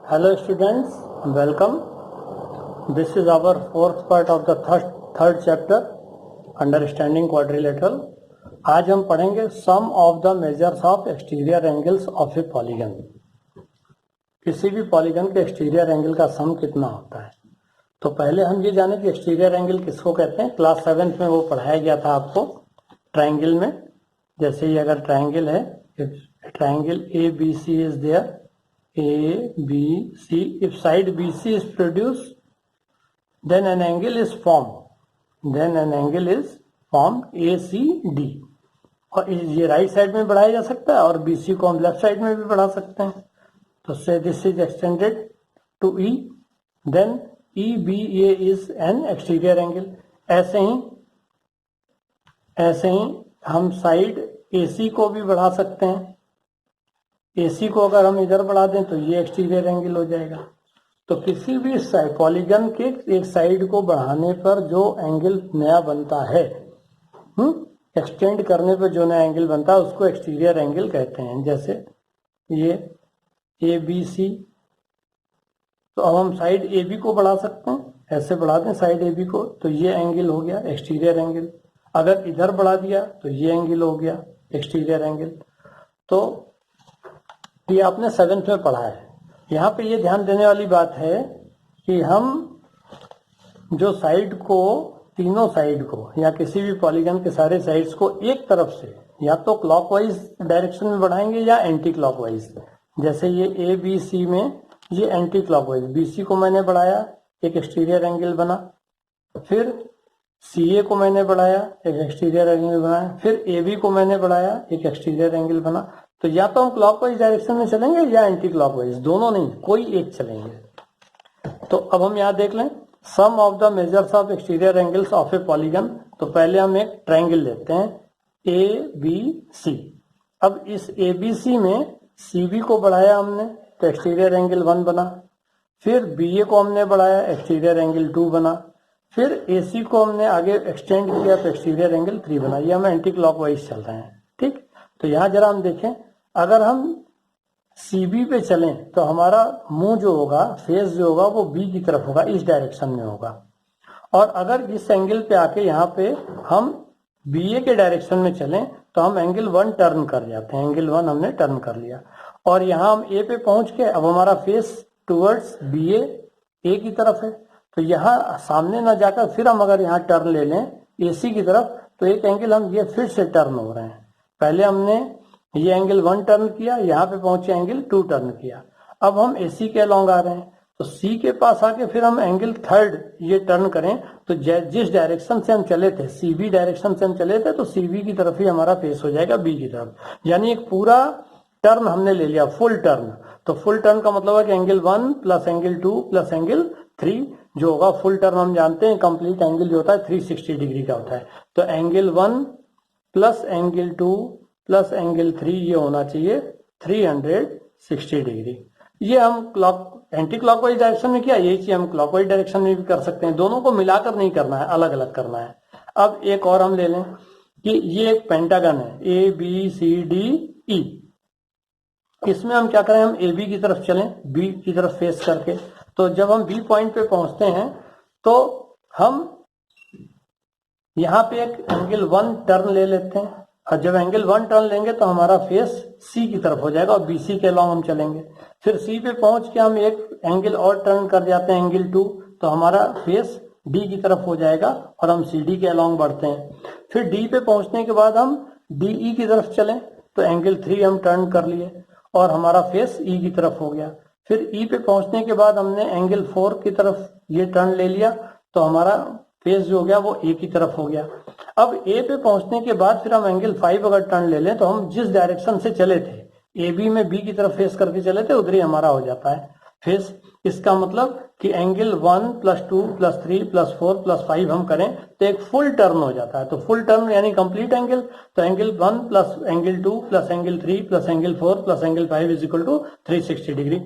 Hello students, welcome. This is our fourth part of the third chapter, Understanding Quadrilateral. आज हम पढ़ेंगे Sum of the measures of exterior angles of a polygon. किसी भी polygon के exterior angle का सम कितना होता है। तो पहले हम ये जाने कि एक्सटीरियर एंगल किसको कहते हैं। क्लास 7 में वो पढ़ाया गया था आपको ट्राइंगल में। जैसे ये अगर ट्राइंगल है, triangle A B C is there, A, B, C. If side BC is produced, then an angle is formed. Then an angle is formed ACD. और ये राइट साइड में बढ़ाया जा सकता है और BC को हम लेफ्ट साइड में भी बढ़ा सकते हैं। तो से this is extended to E. Then EBA is an exterior angle. ऐसे ही हम साइड AC को भी बढ़ा सकते हैं। AC को अगर हम इधर बढ़ा दें तो ये एक्सटीरियर एंगल हो जाएगा। तो किसी भी पॉलीगन के एक साइड को बढ़ाने पर जो एंगल नया बनता है, एक्सटेंड करने पर जो नया एंगल बनता है उसको एक्सटीरियर एंगल कहते हैं। जैसे ये ABC, तो अब हम साइड AB को बढ़ा सकते हैं, ऐसे बढ़ा दें साइड AB को तो ये एंगल हो गया एक्सटीरियर एंगल। अगर इधर बढ़ा दिया तो ये एंगल हो गया एक्सटीरियर एंगल। तो ये आपने 7th में पढ़ा है। यहाँ पे ये ध्यान देने वाली बात है कि हम जो साइड को, तीनों साइड को या किसी भी पॉलीगन के सारे साइड्स को एक तरफ से या तो क्लॉकवाइज डायरेक्शन में बढ़ाएंगे या एंटी क्लॉकवाइज। जैसे ये ए बी सी में ये एंटी क्लॉकवाइज, बीसी को मैंने बढ़ाया एक एक्सटीरियर एंगल बना, फिर सीए को मैंने बढ़ाया एक एक्सटीरियर एंगल बनाया, फिर AB को मैंने बढ़ाया एक एक्सटीरियर एंगल बना। तो या तो हम क्लॉकवाइज डायरेक्शन में चलेंगे या एंटी क्लॉकवाइज, दोनों नहीं, कोई एक चलेंगे। तो अब हम यहाँ देख लें sum of the measures of exterior angles of a polygon. तो पहले हम एक ट्रायंगल लेते हैं ABC। अब इस ABC में CB को बढ़ाया हमने तो एक्सटीरियर एंगल 1 बना, फिर BA को हमने बढ़ाया एक्सटीरियर एंगल 2 बना, फिर AC को हमने आगे एक्सटेंड किया तो एक्सटीरियर एंगल 3 बना। ये हम एंटी क्लॉकवाइज चल रहे हैं, ठीक। तो यहाँ जरा हम देखें, अगर हम CB पे चलें तो हमारा मुंह जो होगा, फेस जो होगा वो B की तरफ होगा, इस डायरेक्शन में होगा। और अगर इस एंगल पे आके यहाँ पे हम BA के डायरेक्शन में चलें तो हम एंगल 1 टर्न कर जाते हैं। एंगल 1 हमने टर्न कर लिया और यहाँ हम A पे पहुंच के अब हमारा फेस टूवर्ड्स BA A की तरफ है। तो यहाँ सामने ना जाकर फिर हम अगर यहाँ टर्न ले लें AC की तरफ तो एक एंगल हम ये फिर से टर्न हो रहे हैं। पहले हमने ये एंगल 1 टर्न किया, यहाँ पे पहुंचे एंगल 2 टर्न किया। अब हम AC के अलॉन्ग आ रहे हैं तो C के पास आके फिर हम एंगल 3rd ये टर्न करें तो जिस डायरेक्शन से हम चले थे, CB डायरेक्शन से हम चले थे, तो CB की तरफ ही हमारा फेस हो जाएगा B की तरफ। यानी एक पूरा टर्न हमने ले लिया, फुल टर्न। तो फुल टर्न का मतलब है कि angle 1 plus angle 2 plus angle 3 जो होगा, फुल टर्न हम जानते हैं कंप्लीट एंगल जो होता है 360 डिग्री का होता है। तो angle 1 plus angle 2 plus angle 3 ये होना चाहिए 360 डिग्री। ये हम एंटी क्लॉकवाइज डायरेक्शन में किया, यही चीज हम क्लॉकवाइज डायरेक्शन में भी कर सकते हैं। दोनों को मिलाकर नहीं करना है, अलग अलग करना है। अब एक और हम ले लें कि ये एक पेंटागन है ABCDE। इसमें हम क्या करें, हम AB की तरफ चलें, B की तरफ फेस करके। तो जब हम B पॉइंट पे पहुंचते हैं तो हम यहाँ पे एक एंगल 1 टर्न ले लेते हैं और जब एंगल 1 टर्न लेंगे तो हमारा फेस C की तरफ हो जाएगा और BC के अलॉन्ग हम चलेंगे। फिर C पे पहुंच के हम एक एंगल और टर्न कर जाते हैं एंगल 2, तो हमारा फेस D की तरफ हो जाएगा और हम CD के अलॉन्ग बढ़ते हैं। फिर D पे पहुंचने के बाद हम DE की तरफ चलें तो एंगल 3 हम टर्न कर लिए और हमारा फेस E की तरफ हो गया। फिर E पे पहुंचने के बाद हमने एंगल 4 की तरफ ये टर्न ले लिया तो हमारा फेस जो हो गया वो A की तरफ हो गया। अब A पे पहुंचने के बाद फिर हम एंगल 5 अगर टर्न ले लें तो हम जिस डायरेक्शन से चले थे, AB में B की तरफ फेस करके चले थे, उधर ही हमारा हो जाता है फेस। इसका मतलब कि angle 1 plus 2 plus 3 plus 4 plus 5 हम करें तो एक फुल टर्न हो जाता है। तो फुल टर्न यानी कंप्लीट एंगल। तो angle 1 plus angle 2 plus angle 3 plus angle 4 plus angle 5 is equal to 360 degree.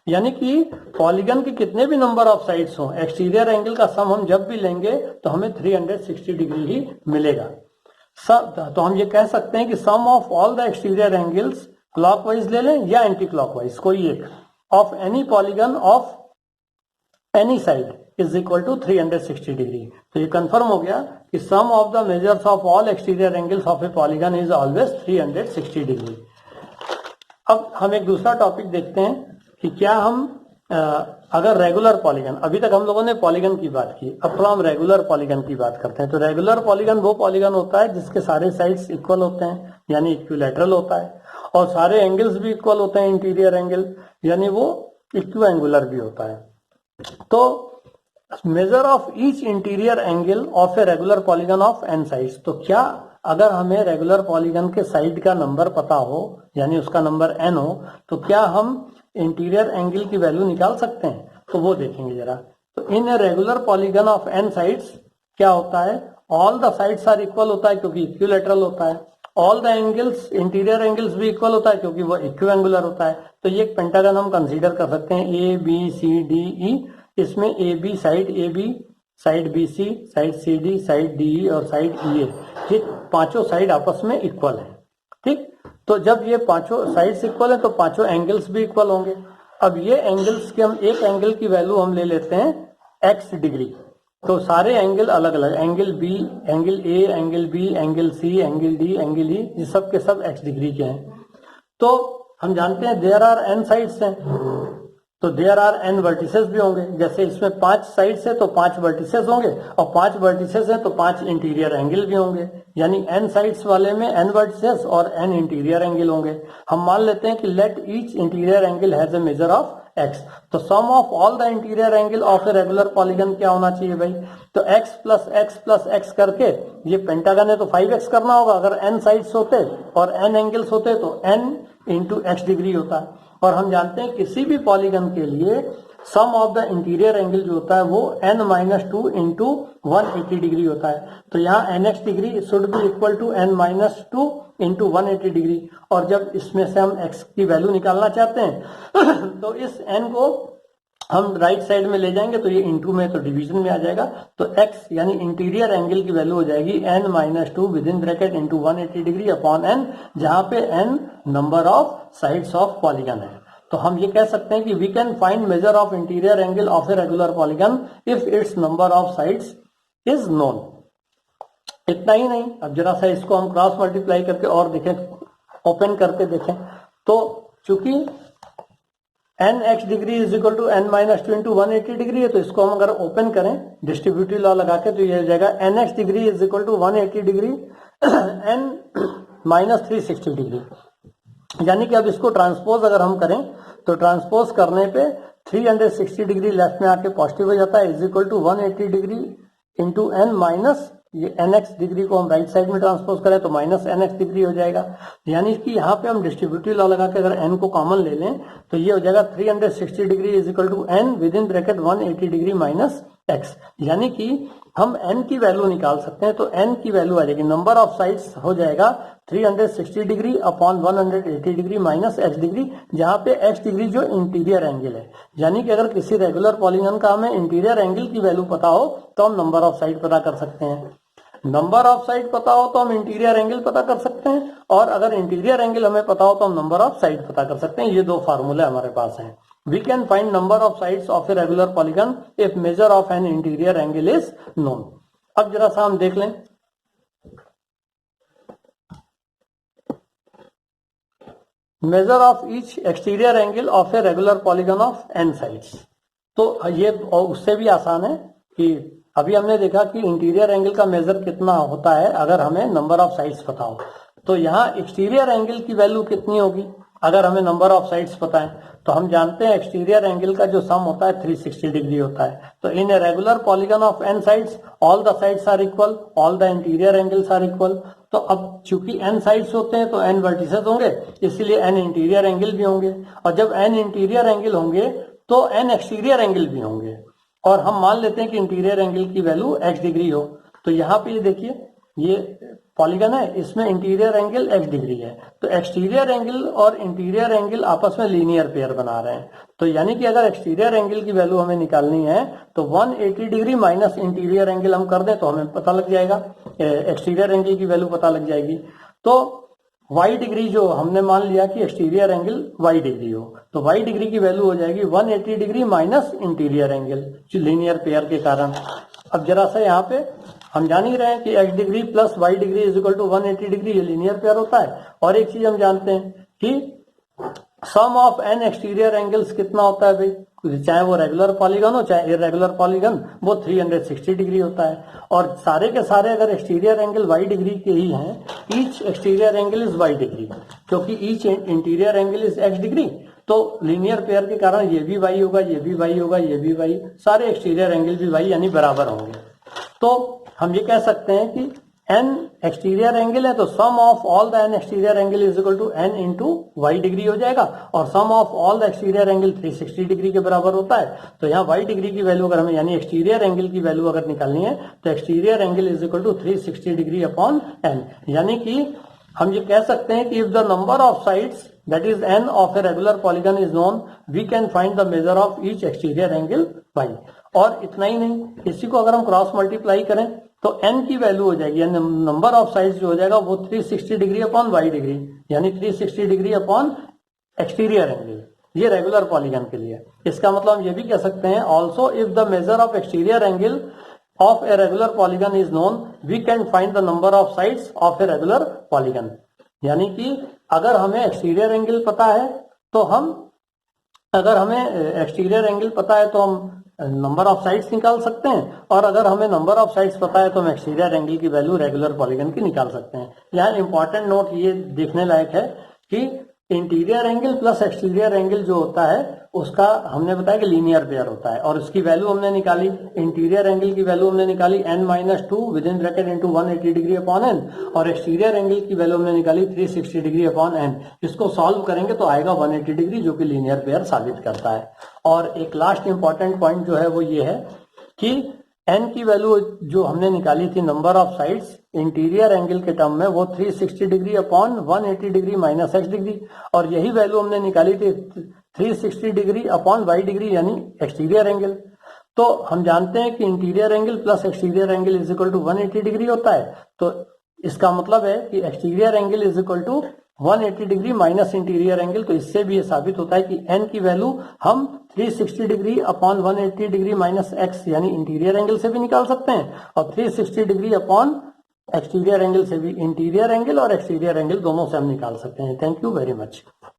यानी कि पॉलीगन के कितने भी नंबर ऑफ साइड्स हों, एक्सटीरियर एंगल का सम हम जब भी लेंगे तो हमें 360 डिग्री ही मिलेगा। तो हम ये कह सकते हैं कि sum of all the exterior angles clockwise ले लें या एंटी क्लॉकवाइज, कोई एक, of any polygon of any side is equal to 360 degree. तो ये कंफर्म हो गया कि sum of the measures of all exterior angles of a polygon is always 360 degree. अब हम एक दूसरा टॉपिक देखते हैं कि क्या हम अगर रेगुलर पॉलीगन, अभी तक हम लोगों ने पॉलीगन की बात की, अब तो हम रेगुलर पॉलीगन की बात करते हैं। तो रेगुलर पॉलीगन वो पॉलीगन होता है जिसके सारे साइड्स इक्वल होते हैं, यानी इक्विलैटरल होता है, और सारे एंगल्स भी इक्वल होते हैं, इंटीरियर एंगल, यानी वो इक्विएंगुलर भी होता है। तो measure of each interior angle of a regular polygon of n sides. तो क्या अगर हमें रेगुलर पॉलीगन के साइड का नंबर पता हो, यानी उसका नंबर n हो, तो क्या हम इंटीरियर एंगल की वैल्यू निकाल सकते हैं? तो वो देखेंगे जरा। तो in a regular polygon of n sides क्या होता है, all the sides are equal होता है क्योंकि इक्विलैटरल होता है, all the angles, interior angles भी इक्वल होता है क्योंकि वो इक्विएंगुलर होता है। तो ये एक पेंटागन हम कंसीडर कर सकते हैं, ए बी सी डी ई। इसमें A B side B C, side C D, side D E और साइड ई ए, ये पांचों साइड आपस में इक्वल है। ठीक, तो जब ये पांचों साइड्स इक्वल है तो पांचों एंगल्स भी इक्वल होंगे। अब ये एंगल्स के हम एक एंगल की वैल्यू हम ले लेते हैं x डिग्री। तो सारे एंगल अलग अलग, angle B, angle A, angle B, angle C, angle D, angle E, ये सब के सब x डिग्री के हैं। तो हम जानते हैं देयर आर n साइड्स हैं, तो देयर आर n वर्टिसेस भी होंगे। जैसे इसमें 5 साइड्स है तो 5 वर्टिसेस होंगे, और 5 वर्टिसेस है तो 5 इंटीरियर एंगल भी होंगे, यानी n साइड्स वाले में n वर्टिसेस और n इंटीरियर एंगल होंगे। हम मान लेते हैं कि let each interior angle has a measure of x। तो sum of all the interior angle of a regular polygon क्या होना चाहिए भाई? तो x plus x plus x करके, ये पेंटागन है तो 5x करना होगा। अगर n साइड्स होते और n एंगल्स होते तो n इंटू x डिग्री होता है। और हम जानते हैं किसी भी पॉलीगन के लिए सम ऑफ द इंटीरियर एंगल जो होता है वो n-2 इंटू 180 डिग्री होता है। तो यहाँ nx degree should be equal to n-2 into 180 degree. और जब इसमें से हम x की वैल्यू निकालना चाहते हैं तो इस n को हम राइट साइड में ले जाएंगे तो ये इंटू में तो डिवीजन में आ जाएगा। तो x यानी इंटीरियर एंगल की वैल्यू हो जाएगी n-2 within bracket into 180 degree upon n, जहां पे n number of sides of polygon है। तो हम ये कह सकते हैं कि we can find measure of interior angle of a regular polygon if its number of sides is known. इतना ही नहीं, अब जरा सा इसको हम क्रॉस मल्टीप्लाई करके और देखें, ओपन करके देखें। तो चूंकि nx degree is equal to n-2 into 180 degree है, तो इसको हम अगर ओपन करें डिस्ट्रीब्यूटिव लॉ लगा के, तो ये हो जाएगा nx degree is equal to 180 degree n-360 degree. यानी कि अब इसको ट्रांसपोज अगर हम करें तो ट्रांसपोज करने पे 360 डिग्री लेफ्ट में आके पॉजिटिव हो जाता है, is equal to 180 degree into n minus ये nx डिग्री को हम राइट साइड में ट्रांसपोज करें तो माइनस nx डिग्री हो जाएगा। यानी कि यहाँ पे हम डिस्ट्रीब्यूटिव लॉ लगा के अगर n को कॉमन ले लें तो ये हो जाएगा 360 degree is equal to n within bracket 180 degree minus x। यानी कि हम n की वैल्यू निकाल सकते हैं। तो n की वैल्यू आ जाएगी, नंबर ऑफ साइड्स हो जाएगा 360 degree upon 180 degree minus x degree, जहां पे x डिग्री जो इंटीरियर एंगल है। यानी कि अगर किसी रेगुलर पॉलीगन का हमें इंटीरियर एंगल की वैल्यू पता हो तो हम नंबर ऑफ साइड पता कर सकते हैं, नंबर ऑफ साइड पता हो तो हम इंटीरियर एंगल पता कर सकते हैं, और अगर इंटीरियर एंगल हमें पता हो तो हम नंबर ऑफ साइड पता कर सकते हैं। ये दो फार्मूले हमारे पास हैं। We can find number of sides of a regular polygon if measure of an interior angle is known। अब जरा सा हम देख लें, measure of each exterior angle of a regular polygon of n sides। तो ये उससे भी आसान है कि अभी हमने देखा कि इंटीरियर एंगल का मेजर कितना होता है अगर हमें नंबर ऑफ साइड्स पता हो। तो यहाँ एक्सटीरियर एंगल की वैल्यू कितनी होगी अगर हमें नंबर ऑफ साइड्स पता है? तो हम जानते हैं एक्सटीरियर एंगल का जो सम होता है 360 डिग्री होता है। तो in a regular polygon of n sides all the sides are equal, all the interior angles are equal. तो अब चूंकि n साइड्स होते हैं तो n वर्टिसेस होंगे, इसलिए n इंटीरियर एंगल भी होंगे, और जब n इंटीरियर एंगल होंगे तो n एक्सटीरियर एंगल भी होंगे। और हम मान लेते हैं कि इंटीरियर एंगल की वैल्यू x डिग्री हो। तो यहाँ पे देखिए ये पॉलीगन है, इसमें इंटीरियर एंगल x डिग्री है, तो एक्सटीरियर एंगल और इंटीरियर एंगल आपस में लीनियर पेयर बना रहे हैं। तो यानी कि अगर एक्सटीरियर एंगल की वैल्यू हमें निकालनी है तो 180 डिग्री माइनस इंटीरियर एंगल हम कर दें तो हमें पता लग जाएगा, एक्सटीरियर एंगल की वैल्यू पता लग जाएगी। तो y डिग्री जो हमने मान लिया कि एक्सटीरियर एंगल y डिग्री हो, तो y डिग्री की वैल्यू हो जाएगी 180 degree minus interior angle linear pair के कारण। अब जरा सा यहाँ पे हम जान ही रहे हैं कि x degree plus y degree is equal to 180 degree, ये लीनियर पेयर होता है। और एक चीज हम जानते हैं कि sum of n exterior angles कितना होता है भाई, चाहे वो रेगुलर पॉलीगन हो चाहे इरेगुलर पॉलीगन, वो 360 डिग्री होता है। और सारे के सारे अगर एक्सटीरियर एंगल y डिग्री के ही हैं, each exterior angle is y degree, क्योंकि each interior angle is x degree, तो लीनियर पेयर के कारण ये भी y होगा, ये भी y होगा, ये भी y, सारे एक्सटीरियर एंगल भी y यानी बराबर होंगे। तो हम ये कह सकते हैं कि n एक्सटीरियर एंगल है तो sum of all the n exterior angle is equal to n into y degree हो जाएगा, और sum of all the exterior angle 360 degree के बराबर होता है। तो यहाँ y डिग्री की वैल्यू अगर हमें यानी एक्सटीरियर एंगल की वैल्यू अगर निकालनी है तो exterior angle is equal to 360 degree upon n, यानी कि हम ये कह सकते हैं कि if the number of sides that is n of a regular polygon is known, we can find the measure of each exterior angle y। और इतना ही नहीं, इसी को अगर हम क्रॉस मल्टीप्लाई करें तो n की वैल्यू हो जाएगी, नंबर ऑफ साइड्स जो हो जाएगा वो 360 डिग्री अपॉन y डिग्री, यानी 360 डिग्री अपॉन एक्सटीरियर एंगल, ये रेगुलर पॉलीगन के लिए। इसका मतलब हम ये भी कह सकते हैं also if the measure of exterior angle of a regular polygon is known, we can find the number of sides of a regular polygon. यानी कि अगर हमें एक्सटीरियर एंगल पता है तो हम नंबर ऑफ साइड्स निकाल सकते हैं, और अगर हमें नंबर ऑफ साइड्स पता है तो हम एक्सटीरियर एंगल की वैल्यू रेगुलर पॉलीगन की निकाल सकते हैं। यहाँ इंपॉर्टेंट नोट ये देखने लायक है कि interior angle plus exterior angle जो होता है उसका हमने बताया कि लीनियर पेयर होता है, और उसकी वैल्यू हमने निकाली, इंटीरियर एंगल की वैल्यू हमने निकाली n-2 within bracket into 180 degree upon n, और एक्सटीरियर एंगल की वैल्यू हमने निकाली 360 डिग्री अपॉन n। इसको सॉल्व करेंगे तो आएगा 180 डिग्री, जो कि लीनियर पेयर साबित करता है। और एक लास्ट इंपॉर्टेंट पॉइंट जो है वो ये है कि n की वैल्यू जो हमने निकाली थी number of sides interior angle के टर्म में, वो 360 degree upon 180 degree minus x degree, और यही वैल्यू हमने निकाली थी 360 डिग्री अपॉन y डिग्री यानी एक्सटीरियर एंगल। तो हम जानते हैं कि interior angle plus exterior angle is equal to 180 degree होता है, तो इसका मतलब है कि exterior angle is equal to 180 degree minus interior angle. तो इससे भी ये साबित होता है कि n की वैल्यू हम 360 degree upon 180 degree minus x यानी इंटीरियर एंगल से भी निकाल सकते हैं, और 360 डिग्री अपॉन एक्सटीरियर एंगल से भी इंटीरियर एंगल और एक्सटीरियर एंगल दोनों से हम निकाल सकते हैं। Thank you very much.